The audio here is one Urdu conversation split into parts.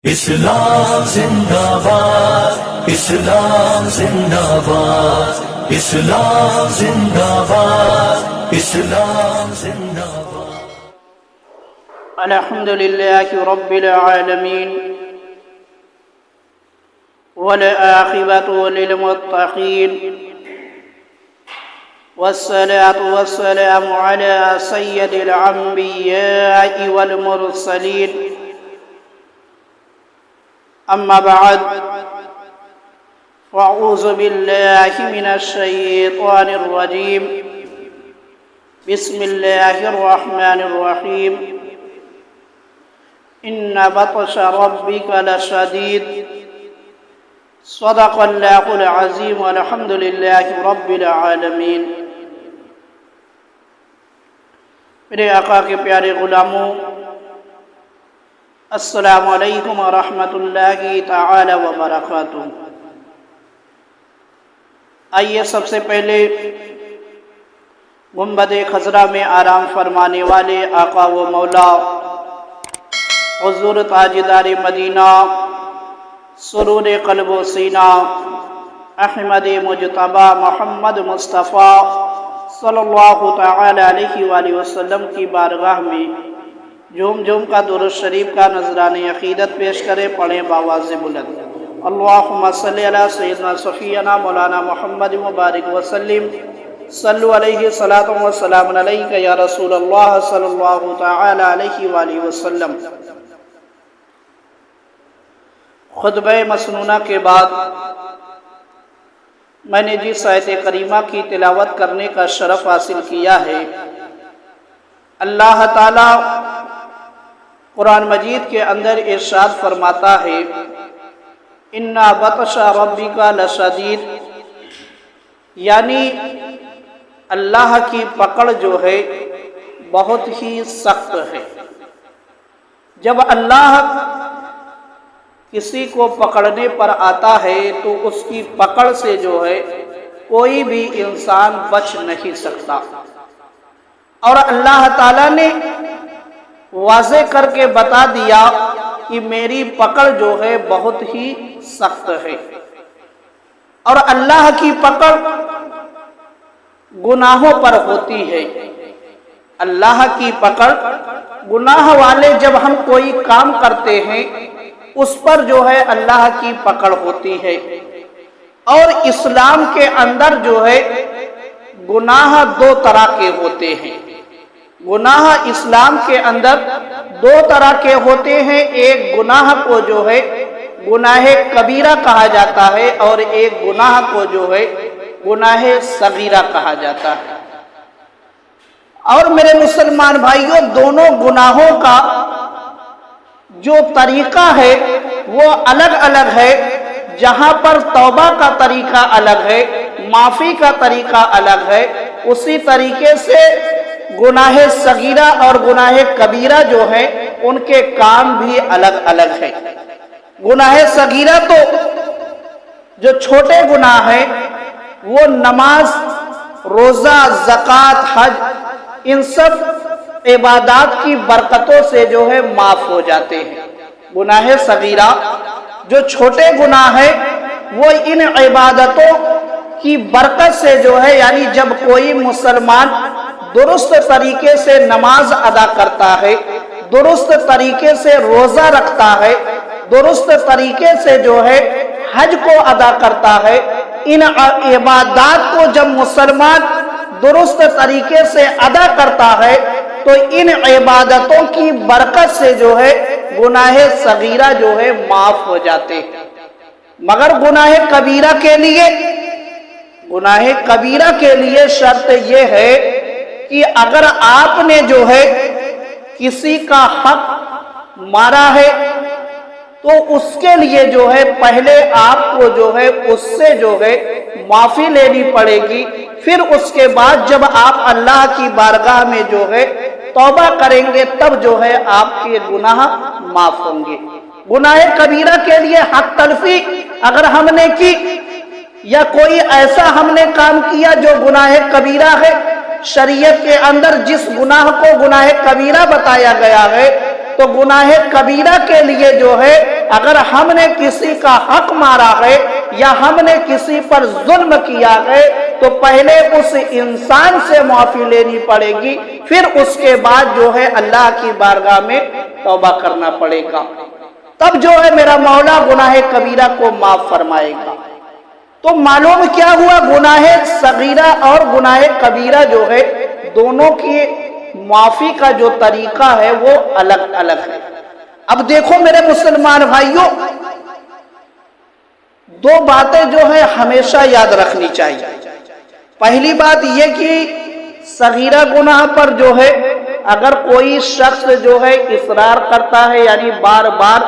اسلام زندہ باد، اسلام زندہ باد، اسلام زندہ باد، اسلام زندہ باد۔ الحمد للہ رب العالمین والعاقبۃ للمتقین والصلاة والسلام علی سید الانبیاء والمرسلین، اما بعد فاعوذ باللہ من الشیطان الرجیم، بسم اللہ الرحمن الرحیم، ان بطش ربک لشدید، صدق اللہ العظیم، والحمد للہ رب العالمین۔ میرے آقا کے پیارے غلاموں، السلام علیکم ورحمۃ اللہ تعالی وبرکاتہ۔ آئیے سب سے پہلے گنبد خضرا میں آرام فرمانے والے آقا و مولا حضور تاجدار مدینہ، سرور قلب و سینہ، احمد مجتبی محمد مصطفیٰ صلی اللہ تعالی علیہ وآلہ وسلم کی بارگاہ میں جھوم جھوم کا درود شریف کا نذرانہ عقیدت پیش کرے، پڑھیں باواز بلند، اللہم صلی علی سیدنا صفینا مولانا محمد مبارک وسلم، صلو علیہ صلاۃ و سلام علیک یا رسول اللہ صلی اللہ تعالی علیہ وآلہ وسلم۔ خطبہ مسنونہ کے بعد میں نے جس آیت کریمہ کی تلاوت کرنے کا شرف حاصل کیا ہے، اللہ تعالی قرآن مجید کے اندر ارشاد فرماتا ہے، ان بطش ربک لشدید، یعنی اللہ کی پکڑ جو ہے بہت ہی سخت ہے۔ جب اللہ کسی کو پکڑنے پر آتا ہے تو اس کی پکڑ سے جو ہے کوئی بھی انسان بچ نہیں سکتا، اور اللہ تعالیٰ نے واضح کر کے بتا دیا کہ میری پکڑ جو ہے بہت ہی سخت ہے۔ اور اللہ کی پکڑ گناہوں پر ہوتی ہے۔ اللہ کی پکڑ گناہ والے جب ہم کوئی کام کرتے ہیں اس پر جو ہے اللہ کی پکڑ ہوتی ہے۔ اور اسلام کے اندر جو ہے گناہ دو طرح کے ہوتے ہیں۔ گناہ اسلام کے اندر دو طرح کے ہوتے ہیں، ایک گناہ کو جو ہے گناہ کبیرہ کہا جاتا ہے، اور ایک گناہ کو جو ہے گناہ صغیرہ کہا جاتا ہے۔ اور میرے مسلمان بھائیوں، دونوں گناہوں کا جو طریقہ ہے وہ الگ الگ ہے۔ جہاں پر توبہ کا طریقہ الگ ہے، معافی کا طریقہ الگ ہے، اسی طریقے سے گناہ صغیرہ اور گناہ کبیرہ جو ہیں ان کے کام بھی الگ الگ ہیں۔ گناہ صغیرہ تو جو چھوٹے گناہ ہیں وہ نماز، روزہ، زکوٰۃ، حج، ان سب عبادات کی برکتوں سے جو ہے معاف ہو جاتے ہیں۔ گناہ صغیرہ جو چھوٹے گناہ ہیں وہ ان عبادتوں کی برکت سے جو ہے، یعنی جب کوئی مسلمان درست طریقے سے نماز ادا کرتا ہے، درست طریقے سے روزہ رکھتا ہے، درست طریقے سے جو ہے حج کو ادا کرتا ہے، ان عبادات کو جب مسلمان درست طریقے سے ادا کرتا ہے تو ان عبادتوں کی برکت سے جو ہے گناہ صغیرہ جو ہے معاف ہو جاتے ہیں۔ مگر گناہ کبیرہ کے لیے شرط یہ ہے کہ اگر آپ نے جو ہے کسی کا حق مارا ہے تو اس کے لیے جو ہے پہلے آپ کو جو ہے اس سے جو ہے معافی لینی پڑے گی، پھر اس کے بعد جب آپ اللہ کی بارگاہ میں جو ہے توبہ کریں گے تب جو ہے آپ کے گناہ معاف ہوں گے۔ گناہ کبیرہ کے لیے حق تلفی اگر ہم نے کی یا کوئی ایسا ہم نے کام کیا جو گناہ کبیرہ ہے، شریعت کے اندر جس گناہ کو گناہ کبیرہ بتایا گیا ہے تو گناہ کبیرہ کے لیے جو ہے اگر ہم نے کسی کا حق مارا ہے یا ہم نے کسی پر ظلم کیا ہے تو پہلے اس انسان سے معافی لینی پڑے گی، پھر اس کے بعد جو ہے اللہ کی بارگاہ میں توبہ کرنا پڑے گا، تب جو ہے میرا مولا گناہ کبیرہ کو معاف فرمائے گا۔ تو معلوم کیا ہوا، گناہ صغیرہ اور گناہ کبیرہ جو ہے دونوں کی معافی کا جو طریقہ ہے وہ الگ الگ ہے۔ اب دیکھو میرے مسلمان بھائیوں، دو باتیں جو ہے ہمیشہ یاد رکھنی چاہیے۔ پہلی بات یہ کہ صغیرہ گناہ پر جو ہے اگر کوئی شخص جو ہے اصرار کرتا ہے، یعنی بار بار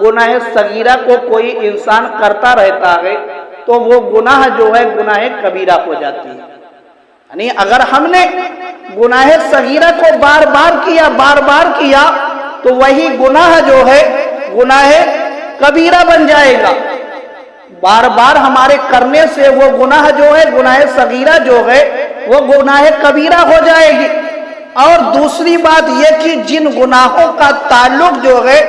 گناہ صغیرہ کو کوئی انسان کرتا رہتا ہے تو وہ گناہ جو ہے گناہ کبیرہ ہو جاتی ہے۔ یعنی اگر ہم نے گناہ صغیرہ کو بار بار کیا تو وہی گناہ جو ہے گناہ کبیرہ بن جائے گا۔ بار بار ہمارے کرنے سے وہ گناہ جو ہے گناہ صغیرہ جو ہے وہ گناہ کبیرہ ہو جائے گی۔ اور دوسری بات یہ کہ جن گناہوں کا تعلق جو ہے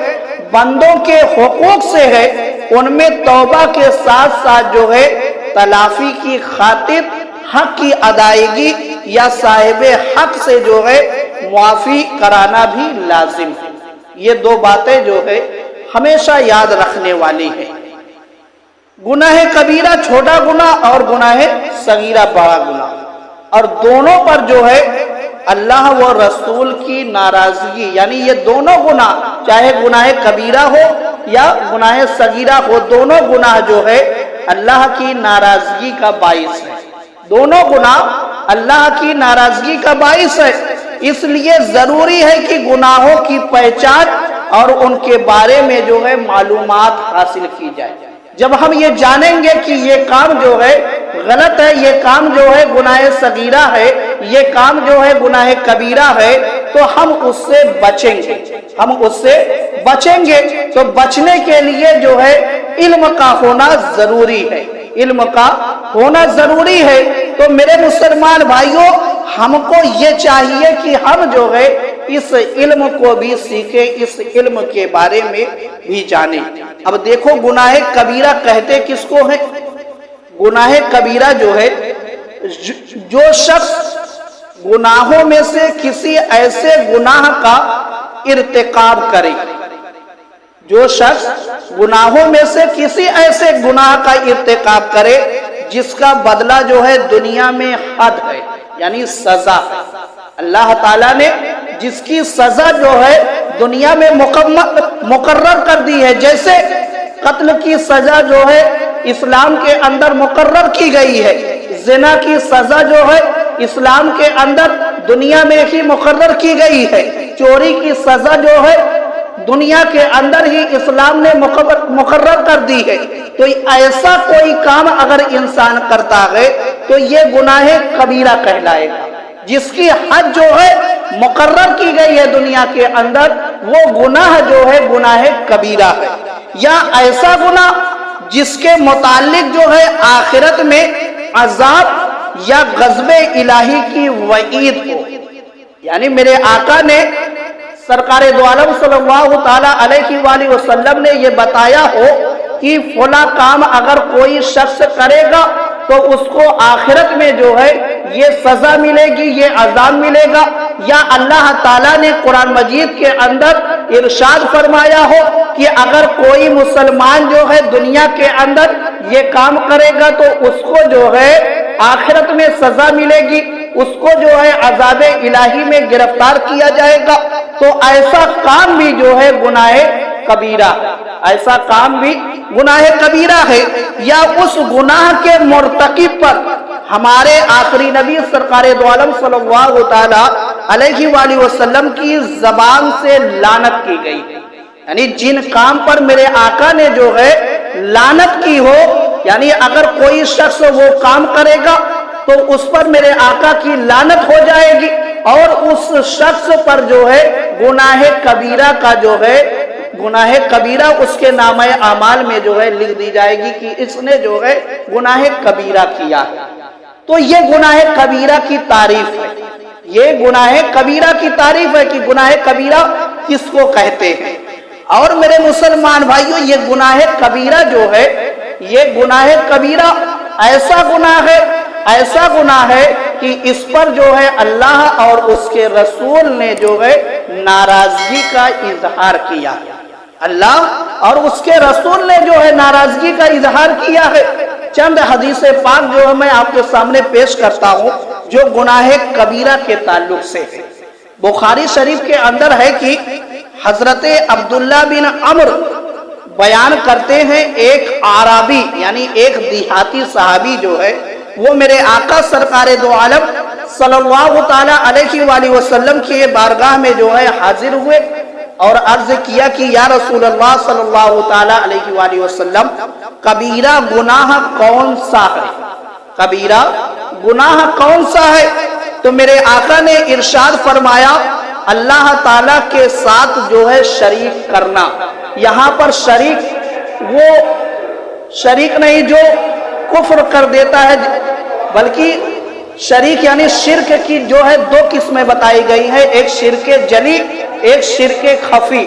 بندوں کے حقوق سے ہے ان میں توبہ کے ساتھ ساتھ جو ہے تلافی کی خاطر حق کی ادائیگی یا صاحب حق سے جو ہے معافی کرانا بھی لازم ہے۔ یہ دو باتیں جو ہے ہمیشہ یاد رکھنے والی ہیں۔ گناہ کبیرہ چھوٹا گناہ اور گناہ صغیرہ بڑا گناہ، اور دونوں پر جو ہے اللہ و رسول کی ناراضگی، یعنی یہ دونوں گناہ چاہے گناہ کبیرہ ہو یا گناہ صغیرہ ہو، دونوں گناہ جو ہے اللہ کی ناراضگی کا باعث ہے۔ دونوں گناہ اللہ کی ناراضگی کا باعث ہے، اس لیے ضروری ہے کہ گناہوں کی پہچان اور ان کے بارے میں جو ہے معلومات حاصل کی جائے۔ جب ہم یہ جانیں گے کہ یہ کام جو ہے غلط ہے، یہ کام جو ہے گناہ صغیرہ ہے، یہ کام جو ہے گناہ کبیرہ ہے، تو ہم اس سے بچیں گے۔ تو بچنے کے لیے جو ہے علم کا ہونا ضروری ہے، علم کا ہونا ضروری ہے۔ تو میرے مسلمان بھائیوں، ہم کو یہ چاہیے کہ ہم جو ہے اس علم کو بھی سیکھیں، اس علم کے بارے میں بھی جانیں۔ اب دیکھو گناہ کبیرہ کہتے کس کو ہے؟ گناہ کبیرہ جو ہے جو شخص گناہوں میں سے کسی ایسے گناہ کا ارتکاب کرے، جو شخص گناہوں میں سے کسی ایسے گناہ کا ارتکاب کرے جس کا بدلہ جو ہے دنیا میں حد ہے، یعنی سزا ہے۔ اللہ تعالیٰ نے جس کی سزا جو ہے دنیا میں مقرر کر دی ہے، جیسے قتل کی سزا جو ہے اسلام کے اندر مقرر کی گئی ہے، زنا کی سزا جو ہے اسلام کے اندر دنیا میں ہی مقرر کی گئی ہے، چوری کی سزا جو ہے دنیا کے اندر ہی اسلام نے مقرر کر دی ہے۔ تو ایسا کوئی کام اگر انسان کرتا ہے تو یہ گناہ کبیرہ کہلائے گا۔ جس کی حد جو ہے مقرر کی گئی ہے دنیا کے اندر، وہ گناہ جو ہے گناہ کبیرہ ہے۔ یا ایسا گناہ جس کے متعلق جو ہے آخرت میں عذاب یا غضب الہی کی وعید ہو، یعنی میرے آقا نے سرکار دو عالم صلی اللہ تعالی علیہ وآلہ وسلم نے یہ بتایا ہو کہ فلاں کام اگر کوئی شخص کرے گا تو اس کو آخرت میں جو ہے یہ سزا ملے گی، یہ عذاب ملے گا، یا اللہ تعالیٰ نے قرآن مجید کے اندر ارشاد فرمایا ہو کہ اگر کوئی مسلمان جو ہے دنیا کے اندر یہ کام کرے گا تو اس کو جو ہے آخرت میں سزا ملے گی، اس کو جو ہے عذاب الہی میں گرفتار کیا جائے گا۔ تو ایسا کام بھی جو ہے گناہ کبیرہ، ایسا کام بھی گناہ کبیرہ ہے۔ یا اس گناہ کے مرتکب پر ہمارے آخری نبی سرکار دو عالم صلی اللہ تعالی علیہ وآلہ وسلم کی زبان سے لعنت کی گئی، یعنی جن کام پر میرے آقا نے جو ہے لعنت کی ہو، یعنی اگر کوئی شخص وہ کام کرے گا تو اس پر میرے آقا کی لعنت ہو جائے گی، اور اس شخص پر جو ہے گناہ کبیرہ کا جو ہے گناہ کبیرہ اس کے نامہ اعمال میں جو ہے لکھ دی جائے گی کہ اس نے جو ہے گناہ کبیرہ کیا ہے۔ تو یہ گناہ کبیرہ کی تعریف ہے، یہ گناہ کبیرہ کی تعریف ہے کہ گناہ کبیرہ کس کو کہتے ہیں۔ اور میرے مسلمان بھائیوں، یہ گناہ کبیرہ جو ہے، یہ گناہ کبیرہ ایسا گناہ ہے کہ اس پر جو ہے اللہ اور اس کے رسول نے جو ہے ناراضگی کا اظہار کیا ہے۔ اللہ اور اس کے رسول نے جو ہے ناراضگی کا اظہار کیا ہے۔ چند حدیث پاک جو میں آپ کے سامنے پیش کرتا ہوں جو گناہ کبیرہ کے تعلق سے ہے۔ بخاری شریف کے اندر ہے کہ حضرت عبداللہ بن عمر بیان کرتے ہیں، ایک عربی یعنی ایک دیہاتی صحابی جو ہے وہ میرے آقا سرکار دو عالم صلی اللہ تعالی علیہ وآلہ وسلم کی بارگاہ میں جو ہے حاضر ہوئے اور عرض کیا کہ یا رسول اللہ صلی اللہ تعالی علیہ وآلہ وسلم، کبیرہ گناہ کون سا ہے؟ کبیرہ گناہ کون سا ہے؟ تو میرے آقا نے ارشاد فرمایا، اللہ تعالیٰ کے ساتھ جو ہے شریک کرنا۔ یہاں پر شریک وہ شریک نہیں جو کفر کر دیتا ہے، بلکہ شریک یعنی شرک کی جو ہے دو قسمیں بتائی گئی ہیں، ایک شرک جلی، ایک شرک خفی۔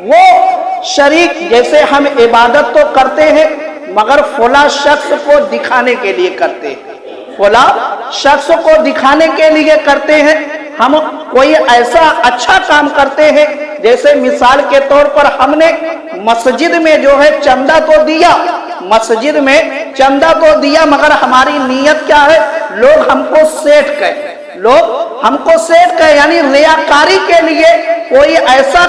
وہ شریک جیسے ہم عبادت تو کرتے ہیں مگر فلاں شخص کو دکھانے کے لیے کرتے ہیں، فلاں شخص کو دکھانے کے لیے کرتے ہیں۔ ہم کوئی ایسا اچھا کام کرتے ہیں، جیسے مثال کے طور پر ہم نے مسجد میں جو ہے چندہ تو دیا، مسجد میں چندہ تو دیا مگر ہماری نیت کیا ہے؟ لوگ ہم کو سیٹ کہے، یعنی ریاکاری کے لیے کوئی ایسا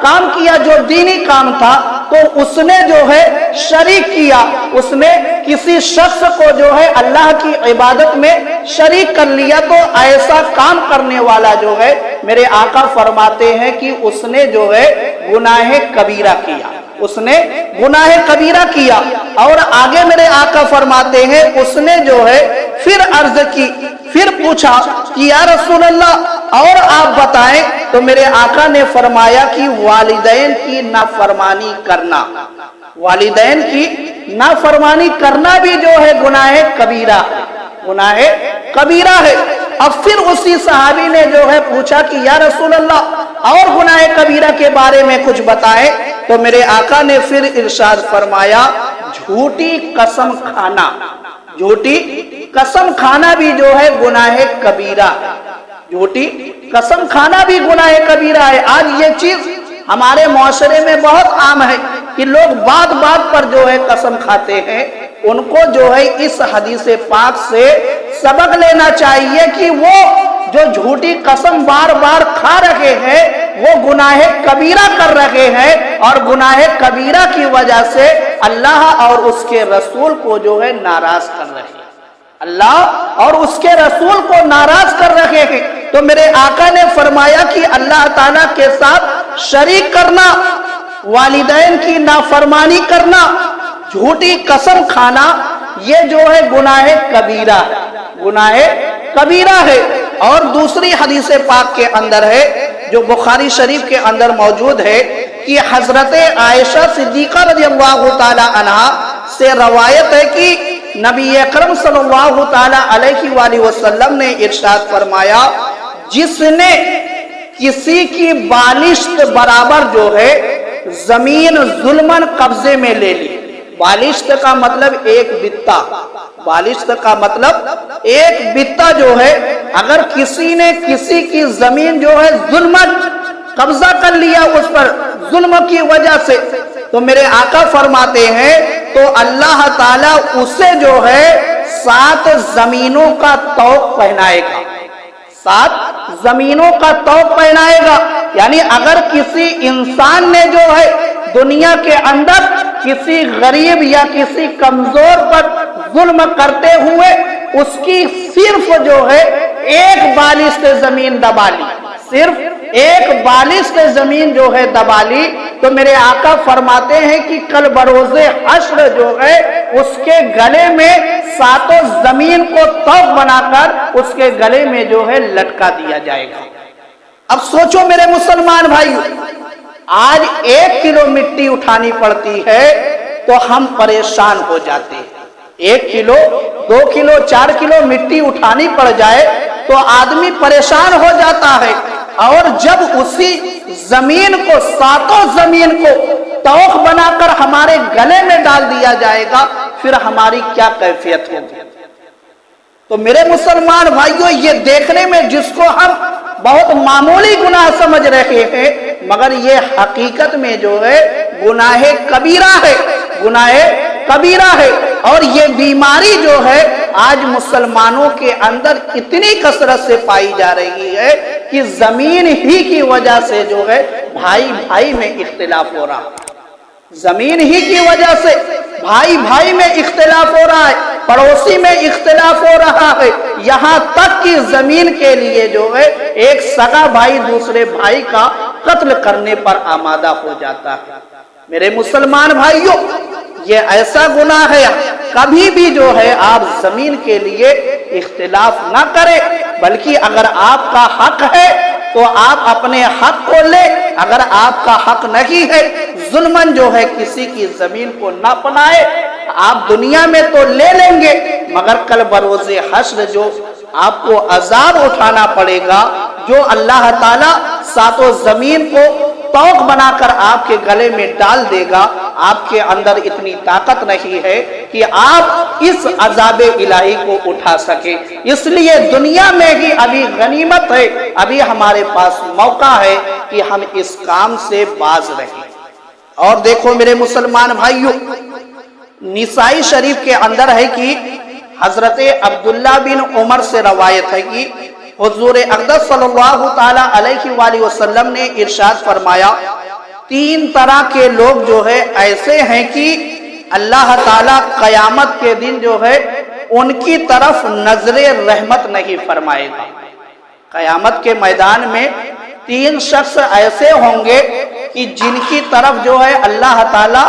کام کیا جو دینی کام تھا، تو اس نے جو ہے شریک کیا، اس نے کسی شخص کو جو ہے اللہ کی عبادت میں شریک کر لیا۔ تو ایسا کام کرنے والا جو ہے میرے آقا فرماتے ہیں کہ اس نے جو ہے گناہ کبیرہ کیا، اس نے گناہ کبیرہ کیا۔ اور آگے میرے آقا فرماتے ہیں اس نے جو ہے پھر عرض کی، پھر پوچھا کہ یا رسول اللہ اور آپ بتائیں، تو میرے آقا نے فرمایا کہ والدین کی نافرمانی کرنا، والدین کی نافرمانی کرنا بھی جو ہے گناہ کبیرہ ہے، گناہ کبیرہ ہے۔ اب پھر اسی صحابی نے جو ہے پوچھا کہ یا رسول اللہ اور گناہ کبیرہ کے بارے میں کچھ بتائیں، تو میرے آقا نے پھر ارشاد فرمایا، جھوٹی قسم کھانا، جھوٹی قسم کھانا بھی جو ہے گناہ کبیرہ ہے، جھوٹی قسم کھانا بھی گناہ کبیرہ ہے۔ آج یہ چیز ہمارے معاشرے میں بہت عام ہے کہ لوگ بات بات پر جو ہے قسم کھاتے ہیں۔ ان کو جو ہے اس حدیث پاک سے سبق لینا چاہیے کہ وہ جو جھوٹی قسم بار بار کھا رہے ہیں وہ گناہ کبیرہ کر رہے ہیں، اور گناہ کبیرہ کی وجہ سے اللہ اور اس کے رسول کو جو ہے ناراض کر رہے ہیں، اللہ اور اس کے رسول کو ناراض کر رہے ہیں۔ تو میرے آقا نے فرمایا کہ اللہ تعالیٰ کے ساتھ شریک کرنا، والدین کی نافرمانی کرنا، جھوٹی قسم کھانا، یہ جو ہے گناہ کبیرہ ہے، گناہ کبیرہ ہے۔ اور دوسری حدیث پاک کے اندر ہے جو بخاری شریف کے اندر موجود ہے کہ حضرت عائشہ صدیقہ رضی اللہ تعالی عنہ سے روایت ہے کہ نبی اکرم صلی اللہ تعالی علیہ وآلہ وسلم نے ارشاد فرمایا، جس نے کسی کی بالشت برابر جو ہے زمین ظلماً قبضے میں لے لی، بالشت کا مطلب ایک بتہ، بالشت کا مطلب ایک بتہ جو ہے، اگر کسی نے کسی کی زمین جو ہے ظلماً قبضہ کر لیا اس پر ظلم کی وجہ سے، تو میرے آقا فرماتے ہیں تو اللہ تعالیٰ اسے جو ہے 7 زمینوں کا طوق پہنائے گا، 7 زمینوں کا طوق پہنائے گا۔ یعنی اگر کسی انسان نے جو ہے دنیا کے اندر کسی غریب یا کسی کمزور پر ظلم کرتے ہوئے اس کی صرف جو ہے ایک بالشت زمین دبا لی، صرف ایک بالشت زمین جو ہے دبا لی، تو میرے آقا فرماتے ہیں کہ کل بروز حشر جو ہے اس کے گلے میں 7 زمین کو طوق بنا کر اس کے گلے میں جو ہے لٹکا دیا جائے گا۔ اب سوچو میرے مسلمان بھائی، آج 1 کلو مٹی اٹھانی پڑتی ہے تو ہم پریشان ہو جاتے ہیں، 1 کلو 2 کلو 4 کلو مٹی اٹھانی پڑ جائے تو آدمی پریشان ہو جاتا ہے۔ اور جب اسی زمین کو، ساتوں زمین کو توق بنا کر ہمارے گلے میں ڈال دیا جائے گا، پھر ہماری کیا کیفیت ہوگی؟ تو میرے مسلمان بھائیوں، یہ دیکھنے میں جس کو ہم بہت معمولی گناہ سمجھ رہے ہیں، مگر یہ حقیقت میں جو ہے گناہ کبیرہ ہے، گناہ کبیرہ ہے۔ اور یہ بیماری جو ہے آج مسلمانوں کے اندر اتنی کثرت سے پائی جا رہی ہے کہ زمین ہی کی وجہ سے جو ہے بھائی بھائی میں اختلاف ہو رہا ہے، زمین ہی کی وجہ سے بھائی بھائی میں اختلاف ہو رہا ہے، پڑوسی میں اختلاف ہو رہا ہے، یہاں تک کہ زمین کے لیے جو ہے ایک سگا بھائی دوسرے بھائی کا قتل کرنے پر آمادہ ہو جاتا ہے۔ میرے مسلمان بھائیوں، یہ ایسا گناہ ہے، کبھی بھی جو ہے آپ زمین کے لیے اختلاف نہ کریں، بلکہ اگر آپ کا حق ہے تو آپ اپنے حق کو لیں، اگر آپ کا حق نہیں ہے ظلماً جو ہے کسی کی زمین کو نہ پنائے۔ آپ دنیا میں تو لے لیں گے، مگر کل بروز حشر جو آپ کو عذاب اٹھانا پڑے گا، جو اللہ تعالیٰ ساتوں زمین کو توق بنا کر آپ کے گلے میں ڈال دے گا، آپ کے اندر اتنی طاقت نہیں ہے کہ آپ اس عذاب الہی کو اٹھا سکیں۔ اس لیے دنیا میں ہی ابھی غنیمت ہے، ابھی ہمارے پاس موقع ہے کہ ہم اس کام سے باز رہیں۔ اور دیکھو میرے مسلمان بھائیوں، نسائی شریف کے اندر ہے کہ حضرت عبداللہ بن عمر سے روایت ہے کہ حضور اقدس صلی اللہ تعالیٰ علیہ وآلہ وسلم نے ارشاد فرمایا، تین طرح کے لوگ جو ہے ایسے ہیں کہ اللہ تعالیٰ قیامت کے دن جو ہے ان کی طرف نظر رحمت نہیں فرمائے گا۔ قیامت کے میدان میں تین شخص ایسے ہوں گے کہ جن کی طرف جو ہے اللہ تعالیٰ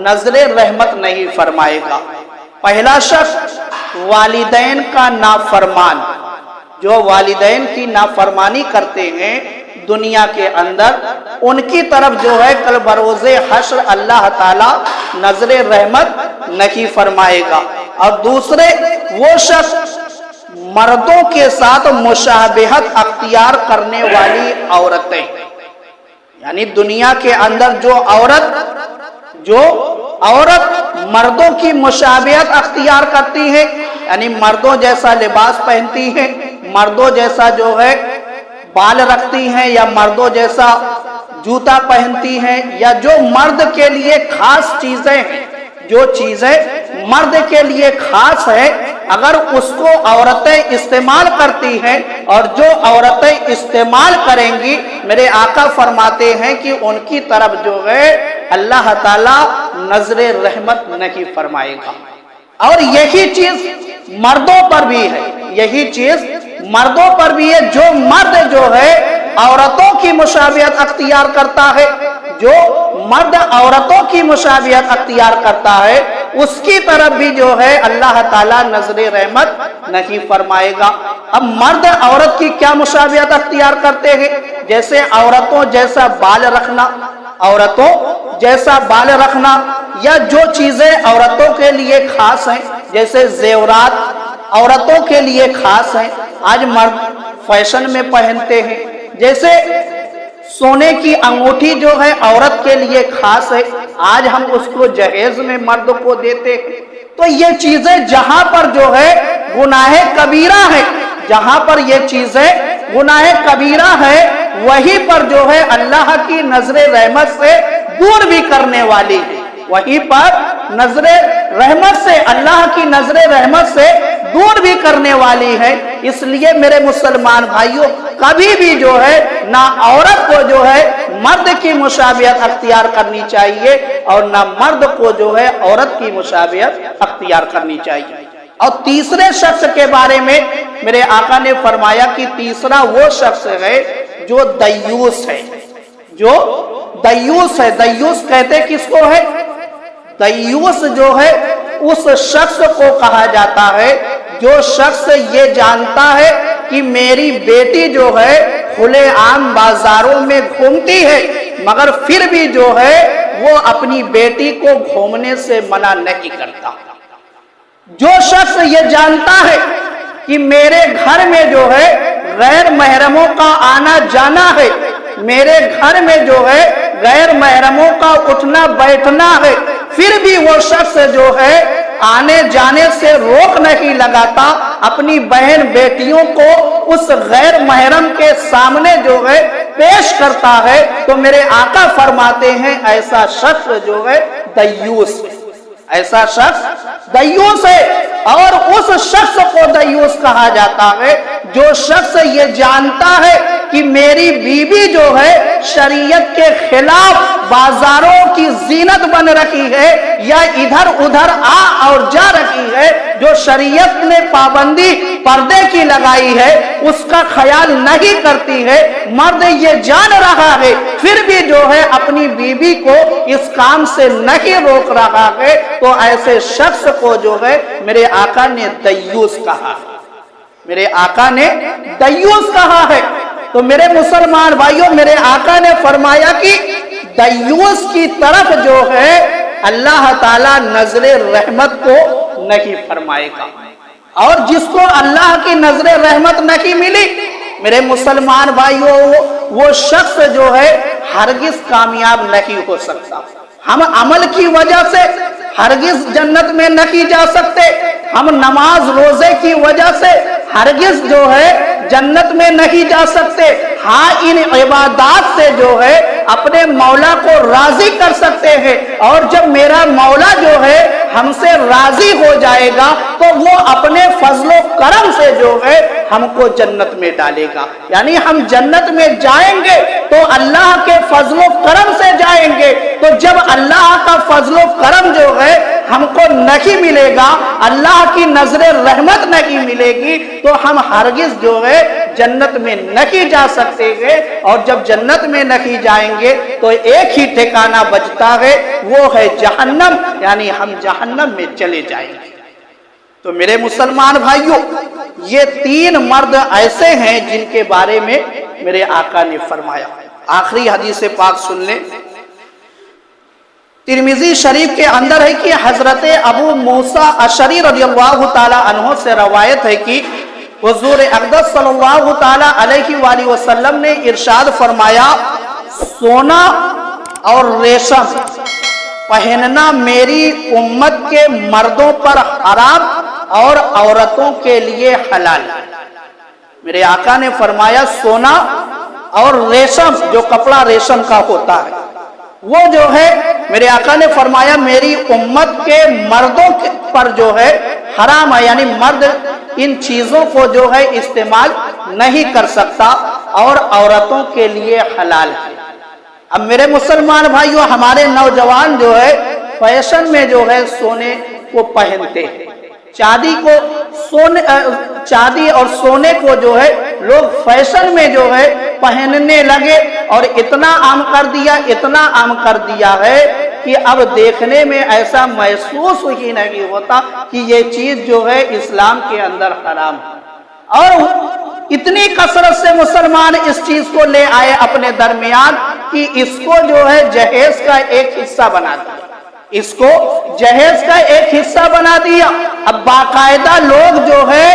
نظر رحمت نہیں فرمائے گا۔ پہلا شخص والدین کا نافرمان، جو والدین کی نافرمانی کرتے ہیں دنیا کے اندر، ان کی طرف جو ہے کل بروز حشر اللہ تعالیٰ نظر رحمت نہیں فرمائے گا۔ اور دوسرے وہ شخص مردوں کے ساتھ مشابہت اختیار کرنے والی عورتیں، یعنی دنیا کے اندر جو عورت مردوں کی مشابہت اختیار کرتی ہے، یعنی مردوں جیسا لباس پہنتی ہے، مردوں جیسا جو ہے بال رکھتی ہیں، یا مردوں جیسا جوتا پہنتی ہیں، یا جو مرد کے لیے خاص چیزیں ہیں، جو چیزیں مرد کے لیے خاص ہے، اگر اس کو عورتیں استعمال کرتی ہیں اور جو عورتیں استعمال کریں گی، میرے آقا فرماتے ہیں کہ ان کی طرف جو ہے اللہ تعالیٰ نظر رحمت نہیں فرمائے گا۔ اور یہی چیز مردوں پر بھی ہے، یہی چیز مردوں پر بھی ہے۔ جو مرد جو ہے عورتوں کی مشابہت اختیار کرتا ہے، جو مرد عورتوں کی مشابہت اختیار کرتا ہے، اس کی طرف بھی جو ہے اللہ تعالیٰ نظر رحمت نہیں فرمائے گا۔ اب مرد عورت کی کیا مشابہت اختیار کرتے ہیں؟ جیسے عورتوں جیسا بال رکھنا، عورتوں جیسا بال رکھنا، یا جو چیزیں عورتوں کے لیے خاص ہیں، جیسے زیورات عورتوں کے لیے خاص ہیں، آج مرد فیشن میں پہنتے ہیں، جیسے سونے کی انگوٹھی جو ہے عورت کے لیے خاص ہے، آج ہم اس کو جہیز میں مرد کو دیتے ہیں۔ تو یہ چیزیں جہاں پر جو ہے گناہ کبیرہ ہے، جہاں پر یہ چیزیں گناہ کبیرہ ہے، وہیں پر جو ہے اللہ کی نظر رحمت سے دور بھی کرنے والی ہے، وہیں پر نظر رحمت سے، اللہ کی نظر رحمت سے دور بھی کرنے والی ہے۔ اس لیے میرے مسلمان بھائیوں، کبھی بھی جو ہے نہ عورت کو جو ہے مرد کی مشابہت اختیار کرنی چاہیے، اور نہ مرد کو جو ہے عورت کی مشابہت اختیار کرنی چاہیے۔ اور تیسرے شخص کے بارے میں میرے آقا نے فرمایا کہ تیسرا وہ شخص ہے جو دیوس ہے، جو دیوس ہے۔ دیوس کہتے کس کو ہے؟ دیوس جو ہے اس شخص کو کہا جاتا ہے جو شخص یہ جانتا ہے کہ میری بیٹی جو ہے کھلے عام بازاروں میں گھومتی ہے، مگر پھر بھی جو ہے وہ اپنی بیٹی کو گھومنے سے منع نہیں کرتا۔ جو شخص یہ جانتا ہے کہ میرے گھر میں جو ہے غیر محرموں کا آنا جانا ہے، میرے گھر میں جو ہے غیر محرموں کا اٹھنا بیٹھنا ہے، پھر بھی وہ شخص جو ہے آنے جانے سے روک نہیں لگاتا، اپنی بہن بیٹیوں کو اس غیر محرم کے سامنے جو ہے پیش کرتا ہے، تو میرے آقا فرماتے ہیں ایسا شخص جو ہے دیوس ہے، ایسا شخص دیوس ہے۔ اور اس شخص کو دیوس کہا جاتا ہے جو شخص یہ جانتا ہے کہ میری بیوی جو ہے شریعت کے خلاف بازاروں کی زینت بن رکھی ہے یا ادھر ادھر آ اور جا رکھی ہے، جو شریعت نے پابندی پردے کی لگائی ہے اس کا خیال نہیں کرتی ہے، مرد یہ جان رہا ہے پھر بھی جو ہے اپنی بیوی کو اس کام سے نہیں روک رہا ہے، تو ایسے شخص کو جو ہے میرے آقا نے دیوس کہا، میرے آقا نے دیوس کہا ہے۔ تو میرے مسلمان بھائیوں، میرے آقا نے فرمایا کہ دیوس کی طرف جو ہے اللہ تعالیٰ نظر رحمت کو نہیں فرمائے گا، اور جس کو اللہ کی نظر رحمت نہیں ملی میرے مسلمان بھائیوں، وہ شخص جو ہے ہرگز کامیاب نہیں ہو سکتا۔ ہم عمل کی وجہ سے ہرگز جنت میں نہیں جا سکتے، ہم نماز روزے کی وجہ سے ہرگز جو ہے جنت میں نہیں جا سکتے، ہاں ان عبادات سے جو ہے اپنے مولا کو راضی کر سکتے ہیں، اور جب میرا مولا جو ہے ہم سے راضی ہو جائے گا تو وہ اپنے فضل و کرم سے جو ہے ہم کو جنت میں ڈالے گا، یعنی ہم جنت میں جائیں گے تو اللہ کے فضل و کرم سے جائیں گے۔ تو جب اللہ کا فضل و کرم جو ہے ہم کو نہیں ملے گا، اللہ کی نظر رحمت نہیں ملے گی، تو ہم ہرگز جو ہے جنت میں نہیں جا سکتے ہیں، اور جب جنت میں نہیں جائیں گے تو ایک ہی ٹھکانہ بچتا ہے، وہ ہے جہنم، یعنی ہم جہنم میں چلے جائیں گے۔ تو میرے مسلمان بھائیوں، یہ تین مرد ایسے ہیں جن کے بارے میں میرے آقا نے فرمایا۔ آخری حدیث پاک سن لیں، ترمذی شریف کے اندر ہے کہ حضرت ابو موسیٰ اشعری رضی اللہ تعالی عنہ سے روایت ہے کہ حضور اقدس صلی اللہ تعالی علیہ وآلہ وسلم نے ارشاد فرمایا، سونا اور ریشم پہننا میری امت کے مردوں پر حرام اور عورتوں کے لیے حلال۔ میرے آقا نے فرمایا سونا اور ریشم، جو کپڑا ریشم کا ہوتا ہے، وہ جو ہے میرے آقا نے فرمایا میری امت کے مردوں پر جو ہے حرام ہے، یعنی مرد ان چیزوں کو جو ہے استعمال نہیں کر سکتا، اور عورتوں کے لیے حلال ہے۔ اب میرے مسلمان بھائیوں، ہمارے نوجوان جو ہے فیشن میں جو ہے سونے کو پہنتے ہیں، چاندی اور سونے کو جو ہے لوگ فیشن میں جو ہے پہننے لگے، اور اتنا عام کر دیا ہے کہ اب دیکھنے میں ایسا محسوس ہی نہیں ہوتا کہ یہ چیز جو ہے اسلام کے اندر حرام ہے، اور اتنی کثرت سے مسلمان اس چیز کو لے آئے اپنے درمیان کہ اس کو جو ہے جہیز کا ایک حصہ بنا دیا، اس کو جہیز کا ایک حصہ بنا دیا۔ اب باقاعدہ لوگ جو ہے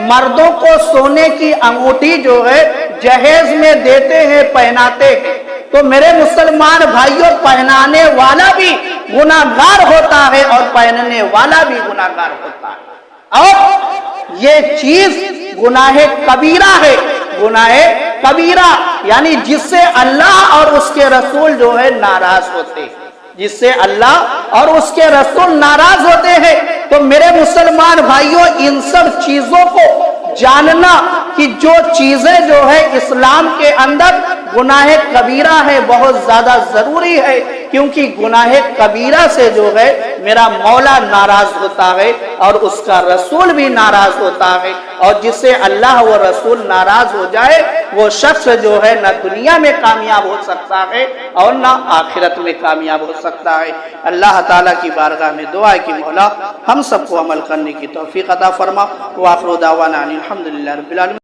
مردوں کو سونے کی انگوٹھی جو ہے جہیز میں دیتے ہیں، پہناتے ہیں، تو میرے مسلمان بھائیوں، پہنانے والا بھی گناہگار ہوتا ہے اور پہننے والا بھی گناہگار ہوتا ہے، اور یہ چیز گناہ کبیرہ ہے، گناہ کبیرہ، یعنی جس سے اللہ اور اس کے رسول جو ہے ناراض ہوتے ہیں، جس سے اللہ اور اس کے رسول ناراض ہوتے ہیں۔ تو میرے مسلمان بھائیوں، ان سب چیزوں کو جاننا کہ جو چیزیں جو ہے اسلام کے اندر گناہ کبیرہ ہے بہت زیادہ ضروری ہے، کیونکہ گناہ کبیرہ سے جو ہے میرا مولا ناراض ہوتا ہے اور اس کا رسول بھی ناراض ہوتا ہے، اور جس سے اللہ و رسول ناراض ہو جائے وہ شخص جو ہے نہ دنیا میں کامیاب ہو سکتا ہے اور نہ آخرت میں کامیاب ہو سکتا ہے۔ اللہ تعالیٰ کی بارگاہ میں دعا ہے کہ مولا ہم سب کو عمل کرنے کی توفیق عطا فرما۔ وآخر دعوانا الحمدللہ رب العالمین۔